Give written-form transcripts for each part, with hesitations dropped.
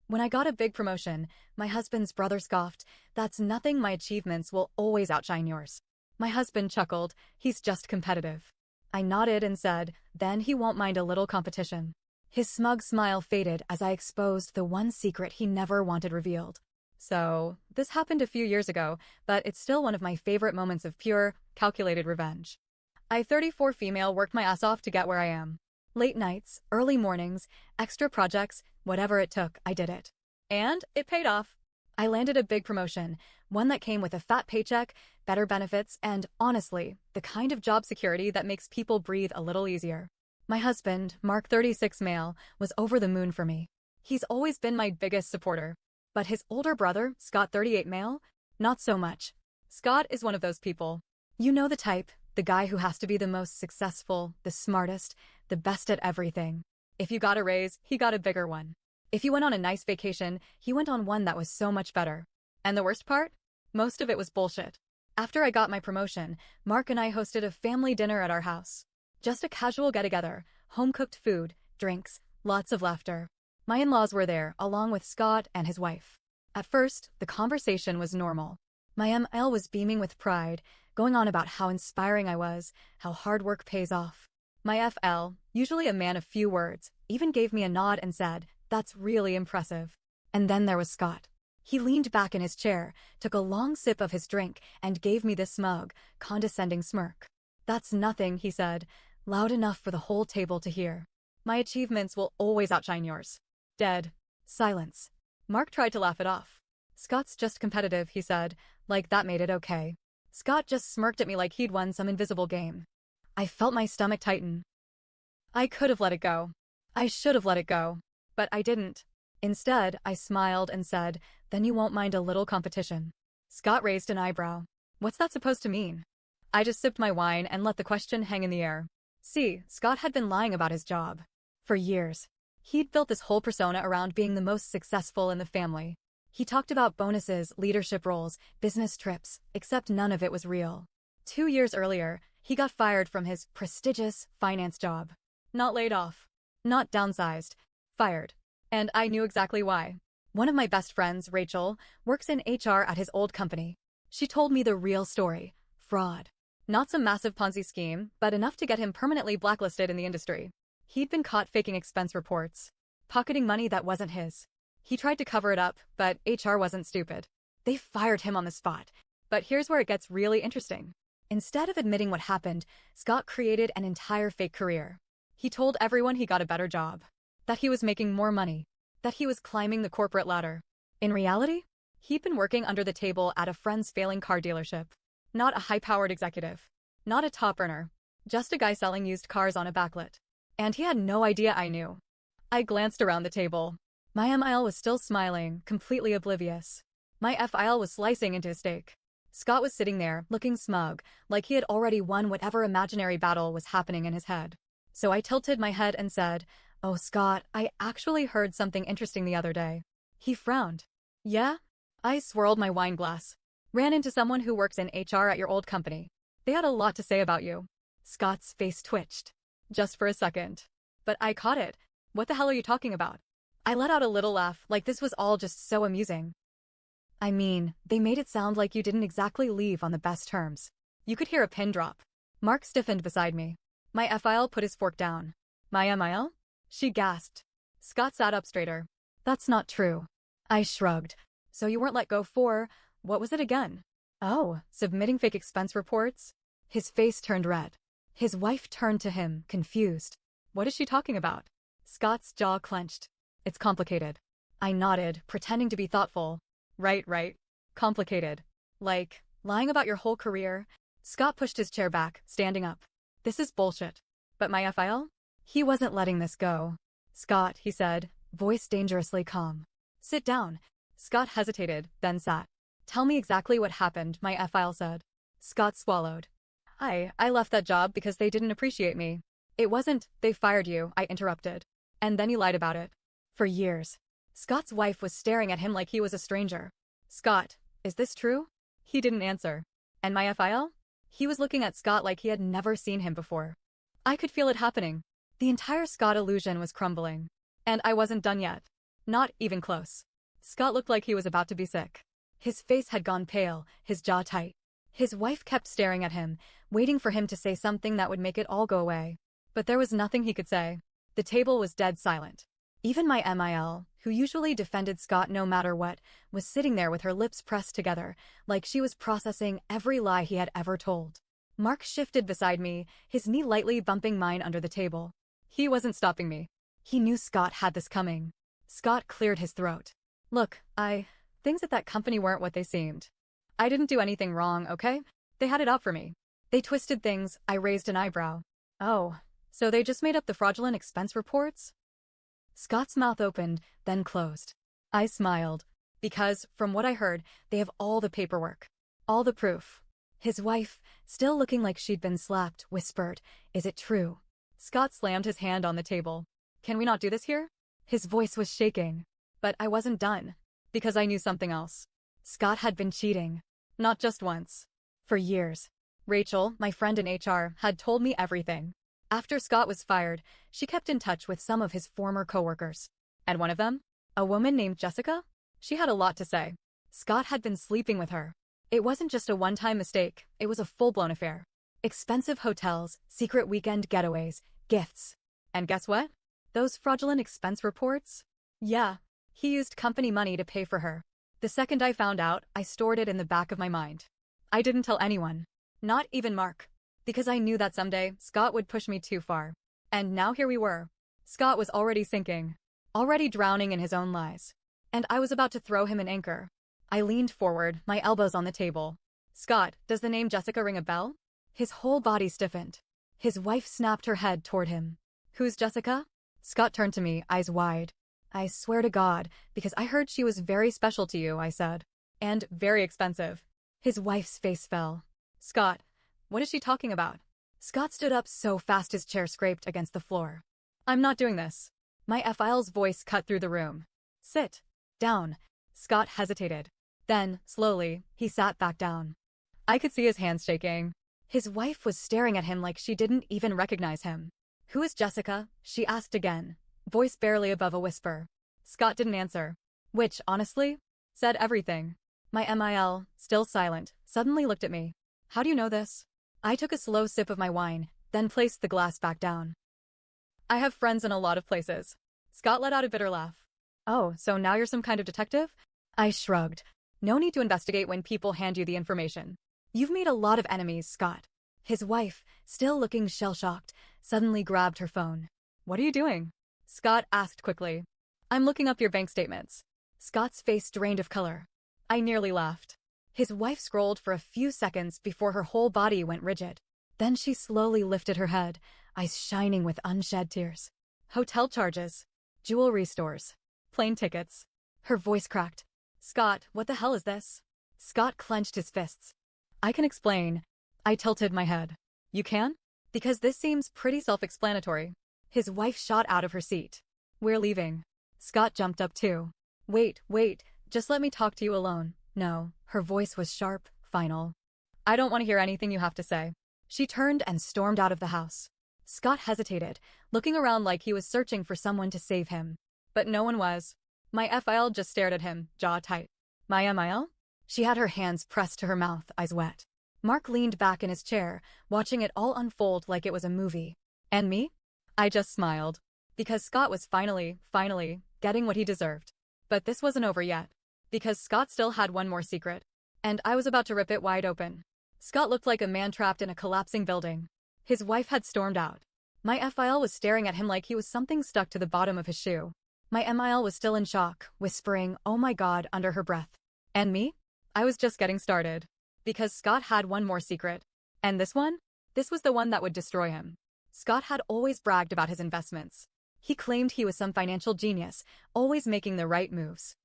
When I got a big promotion, my husband's brother scoffed, "That's nothing, my achievements will always outshine yours." My husband chuckled, "He's just competitive." I nodded and said, "Then he won't mind a little competition." His smug smile faded as I exposed the one secret he never wanted revealed. So, this happened a few years ago, but it's still one of my favorite moments of pure, calculated revenge. I, 34 female, worked my ass off to get where I am. Late nights, early mornings, extra projects, whatever it took, I did it. And it paid off. I landed a big promotion, one that came with a fat paycheck, better benefits, and, honestly, the kind of job security that makes people breathe a little easier. My husband, Mark 36 male, was over the moon for me. He's always been my biggest supporter. But his older brother, Scott 38 male, not so much. Scott is one of those people. You know the type, the guy who has to be the most successful, the smartest, the best at everything. If you got a raise, he got a bigger one. If you went on a nice vacation, he went on one that was so much better. And the worst part? Most of it was bullshit. After I got my promotion, Mark and I hosted a family dinner at our house. Just a casual get-together, home-cooked food, drinks, lots of laughter. My in-laws were there, along with Scott and his wife. At first, the conversation was normal. My ML was beaming with pride, going on about how inspiring I was, how hard work pays off. My FL, usually a man of few words, even gave me a nod and said, "That's really impressive." And then there was Scott. He leaned back in his chair, took a long sip of his drink, and gave me this smug, condescending smirk. "That's nothing," he said, loud enough for the whole table to hear. "My achievements will always outshine yours." Dead. Silence. Mark tried to laugh it off. "Scott's just competitive," he said, like that made it okay. Scott just smirked at me like he'd won some invisible game. I felt my stomach tighten. I could have let it go. I should have let it go. But I didn't. Instead, I smiled and said, "Then you won't mind a little competition." Scott raised an eyebrow. "What's that supposed to mean?" I just sipped my wine and let the question hang in the air. See, Scott had been lying about his job. For years. He'd built this whole persona around being the most successful in the family. He talked about bonuses, leadership roles, business trips, except none of it was real. 2 years earlier, he got fired from his prestigious finance job. Not laid off. Not downsized. Fired. And I knew exactly why. One of my best friends, Rachel, works in HR at his old company. She told me the real story. Fraud. Not some massive Ponzi scheme, but enough to get him permanently blacklisted in the industry. He'd been caught faking expense reports, pocketing money that wasn't his. He tried to cover it up, but HR wasn't stupid. They fired him on the spot. But here's where it gets really interesting. Instead of admitting what happened, Scott created an entire fake career. He told everyone he got a better job, that he was making more money, that he was climbing the corporate ladder. In reality, he'd been working under the table at a friend's failing car dealership. Not a high-powered executive. Not a top earner. Just a guy selling used cars on a backlit. And he had no idea I knew. I glanced around the table. My MIL was still smiling, completely oblivious. My FIL was slicing into his steak. Scott was sitting there, looking smug, like he had already won whatever imaginary battle was happening in his head. So I tilted my head and said, "Oh, Scott, I actually heard something interesting the other day." He frowned. "Yeah?" I swirled my wine glass. "Ran into someone who works in HR at your old company. They had a lot to say about you." Scott's face twitched. Just for a second. But I caught it. "What the hell are you talking about?" I let out a little laugh, like this was all just so amusing. "I mean, they made it sound like you didn't exactly leave on the best terms." You could hear a pin drop. Mark stiffened beside me. My FIL put his fork down. "My MIL?" She gasped. Scott sat up straighter. "That's not true." I shrugged. "So you weren't let go for, what was it again?" "Oh, submitting fake expense reports?" His face turned red. His wife turned to him, confused. "What is she talking about?" Scott's jaw clenched. "It's complicated." I nodded, pretending to be thoughtful. Right. Complicated. Like, lying about your whole career?" Scott pushed his chair back, standing up. "This is bullshit." "But my FIL?" He wasn't letting this go. "Scott," he said, voice dangerously calm. "Sit down." Scott hesitated, then sat. "Tell me exactly what happened," my FIL said. Scott swallowed. I left that job because they didn't appreciate me." "It wasn't, they fired you," I interrupted. "And then you lied about it." "For years." Scott's wife was staring at him like he was a stranger. "Scott, is this true?" He didn't answer. "And my FIL?" He was looking at Scott like he had never seen him before. I could feel it happening. The entire Scott illusion was crumbling. And I wasn't done yet. Not even close. Scott looked like he was about to be sick. His face had gone pale, his jaw tight. His wife kept staring at him, waiting for him to say something that would make it all go away. But there was nothing he could say. The table was dead silent. Even my MIL, who usually defended Scott no matter what, was sitting there with her lips pressed together, like she was processing every lie he had ever told. Mark shifted beside me, his knee lightly bumping mine under the table. He wasn't stopping me. He knew Scott had this coming. Scott cleared his throat. Look, things at that company weren't what they seemed. I didn't do anything wrong, okay? They had it out for me. They twisted things. I raised an eyebrow. Oh, so they just made up the fraudulent expense reports? Scott's mouth opened, then closed. I smiled. Because, from what I heard, they have all the paperwork. All the proof. His wife, still looking like she'd been slapped, whispered, "Is it true?" Scott slammed his hand on the table. "Can we not do this here?" His voice was shaking. But I wasn't done. Because I knew something else. Scott had been cheating. Not just once. For years. Rachel, my friend in HR, had told me everything. After Scott was fired, she kept in touch with some of his former coworkers. And one of them? A woman named Jessica? She had a lot to say. Scott had been sleeping with her. It wasn't just a one-time mistake, it was a full-blown affair. Expensive hotels, secret weekend getaways, gifts. And guess what? Those fraudulent expense reports? Yeah, he used company money to pay for her. The second I found out, I stored it in the back of my mind. I didn't tell anyone. Not even Mark. Because I knew that someday, Scott would push me too far. And now here we were. Scott was already sinking. Already drowning in his own lies. And I was about to throw him an anchor. I leaned forward, my elbows on the table. "Scott, does the name Jessica ring a bell?" His whole body stiffened. His wife snapped her head toward him. "Who's Jessica?" Scott turned to me, eyes wide. "I swear to God, because I heard she was very special to you," I said. "And very expensive." His wife's face fell. "Scott, what is she talking about?" Scott stood up so fast his chair scraped against the floor. "I'm not doing this." My FIL's voice cut through the room. "Sit down." Scott hesitated. Then, slowly, he sat back down. I could see his hands shaking. His wife was staring at him like she didn't even recognize him. "Who is Jessica?" she asked again, voice barely above a whisper. Scott didn't answer. Which, honestly, said everything. My MIL, still silent, suddenly looked at me. "How do you know this?" I took a slow sip of my wine, then placed the glass back down. "I have friends in a lot of places." Scott let out a bitter laugh. "Oh, so now you're some kind of detective?" I shrugged. "No need to investigate when people hand you the information. You've made a lot of enemies, Scott." His wife, still looking shell-shocked, suddenly grabbed her phone. "What are you doing?" Scott asked quickly. "I'm looking up your bank statements." Scott's face drained of color. I nearly laughed. His wife scrolled for a few seconds before her whole body went rigid. Then she slowly lifted her head, eyes shining with unshed tears. "Hotel charges. Jewelry stores. Plane tickets." Her voice cracked. "Scott, what the hell is this?" Scott clenched his fists. "I can explain." I tilted my head. "You can?" "Because this seems pretty self-explanatory." His wife shot out of her seat. "We're leaving." Scott jumped up too. Wait, just let me talk to you alone." "No." Her voice was sharp, final. "I don't want to hear anything you have to say." She turned and stormed out of the house. Scott hesitated, looking around like he was searching for someone to save him. But no one was. My FIL just stared at him, jaw tight. "My MIL?" She had her hands pressed to her mouth, eyes wet. Mark leaned back in his chair, watching it all unfold like it was a movie. And me? I just smiled. Because Scott was finally, getting what he deserved. But this wasn't over yet. Because Scott still had one more secret. And I was about to rip it wide open. Scott looked like a man trapped in a collapsing building. His wife had stormed out. My FIL was staring at him like he was something stuck to the bottom of his shoe. My MIL was still in shock, whispering, "Oh my God," under her breath. And me? I was just getting started. Because Scott had one more secret. And this one? This was the one that would destroy him. Scott had always bragged about his investments. He claimed he was some financial genius, always making the right moves.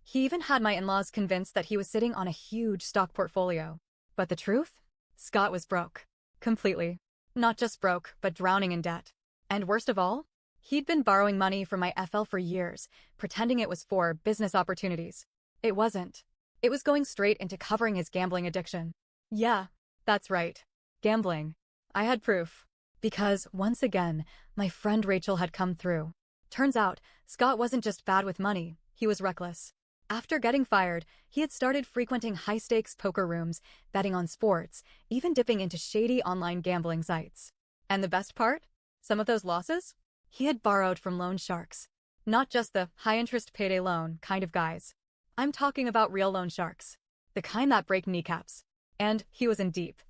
He even had my in-laws convinced that he was sitting on a huge stock portfolio. But the truth? Scott was broke. Completely. Not just broke, but drowning in debt. And worst of all, he'd been borrowing money from my FL for years, pretending it was for business opportunities. It wasn't. It was going straight into covering his gambling addiction. Yeah, that's right. Gambling. I had proof. Because, once again, my friend Rachel had come through. Turns out, Scott wasn't just bad with money, he was reckless. After getting fired, he had started frequenting high-stakes poker rooms, betting on sports, even dipping into shady online gambling sites. And the best part? Some of those losses? He had borrowed from loan sharks. Not just the high-interest payday loan kind of guys. I'm talking about real loan sharks. The kind that break kneecaps. And he was in deep.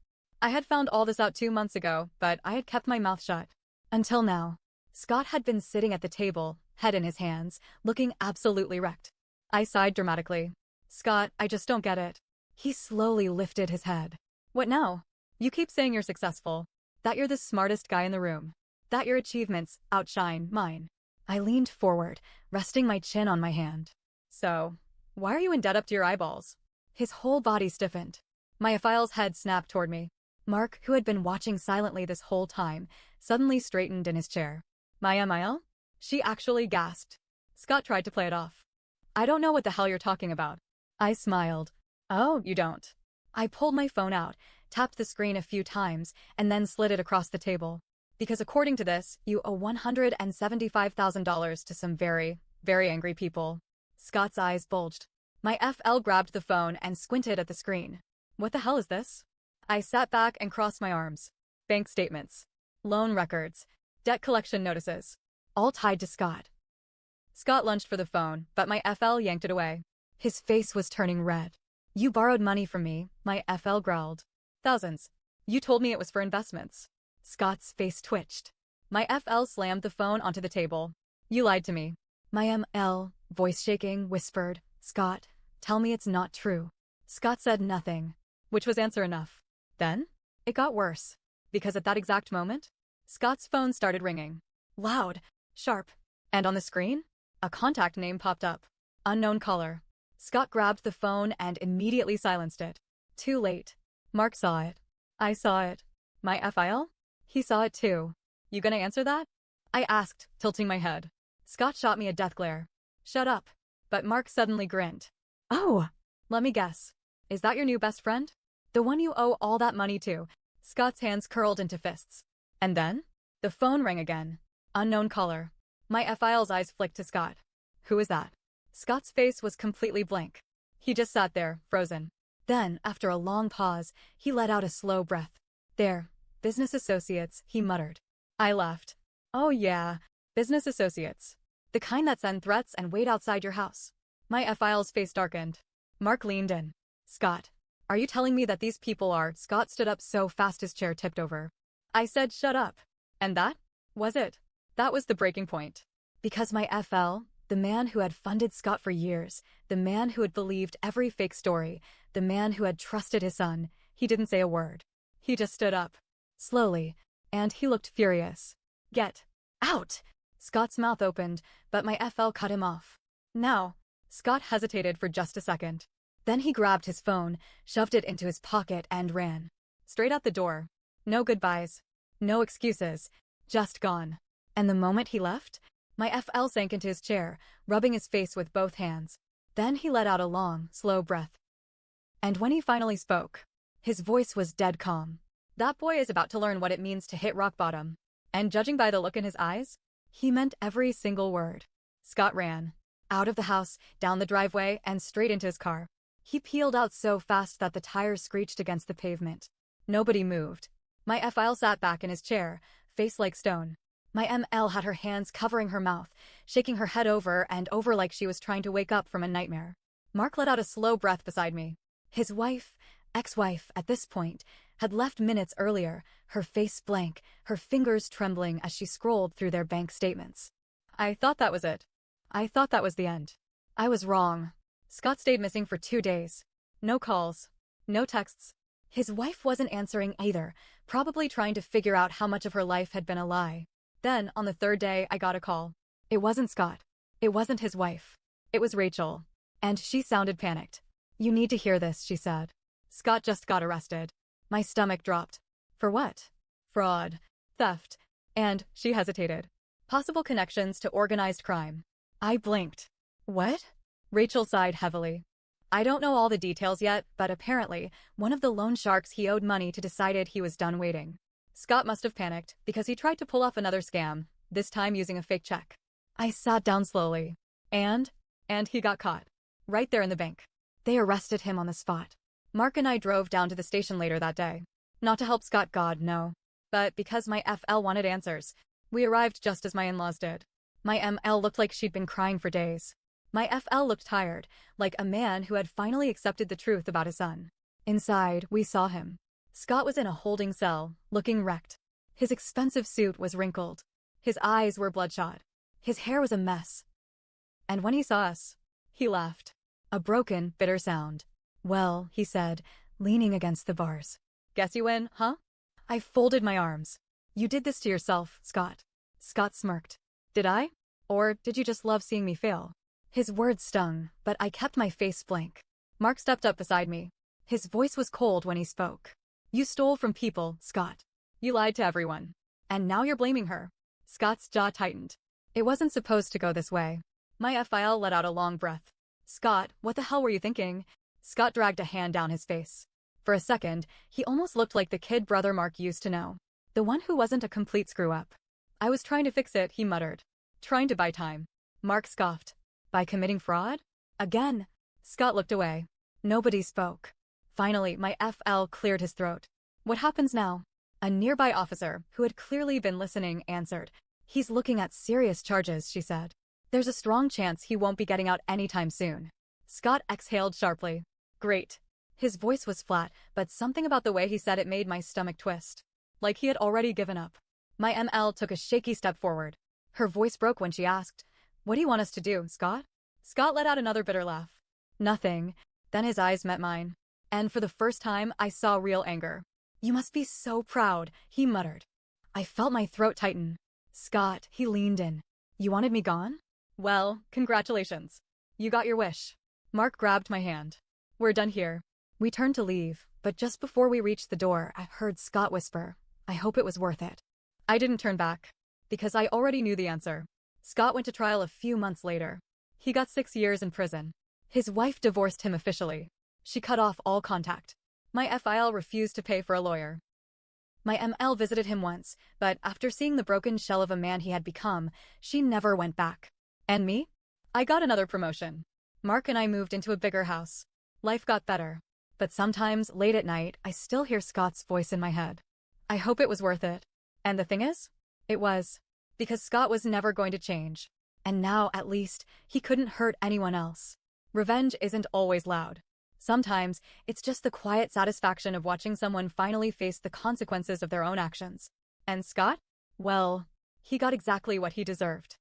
I had found all this out 2 months ago, but I had kept my mouth shut. Until now. Scott had been sitting at the table, head in his hands, looking absolutely wrecked. I sighed dramatically. Scott, I just don't get it. He slowly lifted his head. What now? You keep saying you're successful. That you're the smartest guy in the room. That your achievements outshine mine. I leaned forward, resting my chin on my hand. So, why are you in debt up to your eyeballs? His whole body stiffened. Mayaphile's head snapped toward me. Mark, who had been watching silently this whole time, suddenly straightened in his chair. Maya? She actually gasped. Scott tried to play it off. I don't know what the hell you're talking about. I smiled. Oh, you don't. I pulled my phone out, tapped the screen a few times, and then slid it across the table. Because according to this, you owe $175,000 to some very, very angry people. Scott's eyes bulged. My FL grabbed the phone and squinted at the screen. What the hell is this? I sat back and crossed my arms. Bank statements. Loan records. Debt collection notices. All tied to Scott. Scott lunged for the phone, but my FL yanked it away. His face was turning red. You borrowed money from me, my FL growled. Thousands. You told me it was for investments. Scott's face twitched. My FL slammed the phone onto the table. You lied to me. My ML, voice shaking, whispered, Scott, tell me it's not true. Scott said nothing, which was answer enough. Then, it got worse. Because at that exact moment, Scott's phone started ringing. Loud, sharp, and on the screen, a contact name popped up. Unknown caller. Scott grabbed the phone and immediately silenced it. Too late. Mark saw it. I saw it. My FIL? He saw it too. You gonna answer that? I asked, tilting my head. Scott shot me a death glare. Shut up. But Mark suddenly grinned. Oh! Let me guess. Is that your new best friend? The one you owe all that money to? Scott's hands curled into fists. And then? The phone rang again. Unknown caller. My FIL's eyes flicked to Scott. Who is that? Scott's face was completely blank. He just sat there, frozen. Then, after a long pause, he let out a slow breath. There, business associates, he muttered. I laughed. Oh yeah, business associates. The kind that send threats and wait outside your house. My FIL's face darkened. Mark leaned in. Scott, are you telling me that these people are? Scott stood up so fast his chair tipped over. I said shut up. And that was it. That was the breaking point. Because my FL, the man who had funded Scott for years, the man who had believed every fake story, the man who had trusted his son, he didn't say a word. He just stood up. Slowly. And he looked furious. Get out! Scott's mouth opened, but my FL cut him off. Now. Scott hesitated for just a second. Then he grabbed his phone, shoved it into his pocket and ran. Straight out the door. No goodbyes. No excuses. Just gone. And the moment he left, my FL sank into his chair, rubbing his face with both hands. Then he let out a long, slow breath. And when he finally spoke, his voice was dead calm. That boy is about to learn what it means to hit rock bottom. And judging by the look in his eyes, he meant every single word. Scott ran. Out of the house, down the driveway, and straight into his car. He peeled out so fast that the tires screeched against the pavement. Nobody moved. My FL sat back in his chair, face like stone. My ML had her hands covering her mouth, shaking her head over and over like she was trying to wake up from a nightmare. Mark let out a slow breath beside me. His wife, ex-wife, at this point, had left minutes earlier, her face blank, her fingers trembling as she scrolled through their bank statements. I thought that was it. I thought that was the end. I was wrong. Scott stayed missing for 2 days. No calls. No texts. His wife wasn't answering either, probably trying to figure out how much of her life had been a lie. Then, on the 3rd day, I got a call. It wasn't Scott. It wasn't his wife. It was Rachel. And she sounded panicked. You need to hear this, she said. Scott just got arrested. My stomach dropped. For what? Fraud. Theft. And, she hesitated. Possible connections to organized crime. I blinked. What? Rachel sighed heavily. I don't know all the details yet, but apparently, one of the loan sharks he owed money to decided he was done waiting. Scott must have panicked, because he tried to pull off another scam, this time using a fake check. I sat down slowly. And? And he got caught. Right there in the bank. They arrested him on the spot. Mark and I drove down to the station later that day. Not to help Scott, God, no. But because my FL wanted answers. We arrived just as my in-laws did. My ML looked like she'd been crying for days. My FL looked tired, like a man who had finally accepted the truth about his son. Inside, we saw him. Scott was in a holding cell, looking wrecked. His expensive suit was wrinkled. His eyes were bloodshot. His hair was a mess. And when he saw us, he laughed. A broken, bitter sound. Well, he said, leaning against the bars. Guess you win, huh? I folded my arms. You did this to yourself, Scott. Scott smirked. Did I? Or did you just love seeing me fail? His words stung, but I kept my face blank. Mark stepped up beside me. His voice was cold when he spoke. You stole from people, Scott. You lied to everyone. And now you're blaming her. Scott's jaw tightened. It wasn't supposed to go this way. My FIL let out a long breath. Scott, what the hell were you thinking? Scott dragged a hand down his face. For a second, he almost looked like the kid brother Mark used to know. The one who wasn't a complete screw-up. I was trying to fix it, he muttered. Trying to buy time. Mark scoffed. By committing fraud? Again. Scott looked away. Nobody spoke. Finally, my FL cleared his throat. What happens now? A nearby officer, who had clearly been listening, answered. He's looking at serious charges, she said. There's a strong chance he won't be getting out anytime soon. Scott exhaled sharply. Great. His voice was flat, but something about the way he said it made my stomach twist. Like he had already given up. My ML took a shaky step forward. Her voice broke when she asked, What do you want us to do, Scott? Scott let out another bitter laugh. Nothing. Then his eyes met mine. And for the first time, I saw real anger. You must be so proud, he muttered. I felt my throat tighten. Scott, he leaned in. You wanted me gone? Well, congratulations. You got your wish. Mark grabbed my hand. We're done here. We turned to leave, but just before we reached the door, I heard Scott whisper, I hope it was worth it. I didn't turn back, because I already knew the answer. Scott went to trial a few months later. He got 6 years in prison. His wife divorced him officially. She cut off all contact. My FIL refused to pay for a lawyer. My ML visited him once, but after seeing the broken shell of a man he had become, she never went back. And me? I got another promotion. Mark and I moved into a bigger house. Life got better. But sometimes, late at night, I still hear Scott's voice in my head. I hope it was worth it. And the thing is, it was. Because Scott was never going to change. And now, at least, he couldn't hurt anyone else. Revenge isn't always loud. Sometimes, it's just the quiet satisfaction of watching someone finally face the consequences of their own actions. And Scott? Well, he got exactly what he deserved.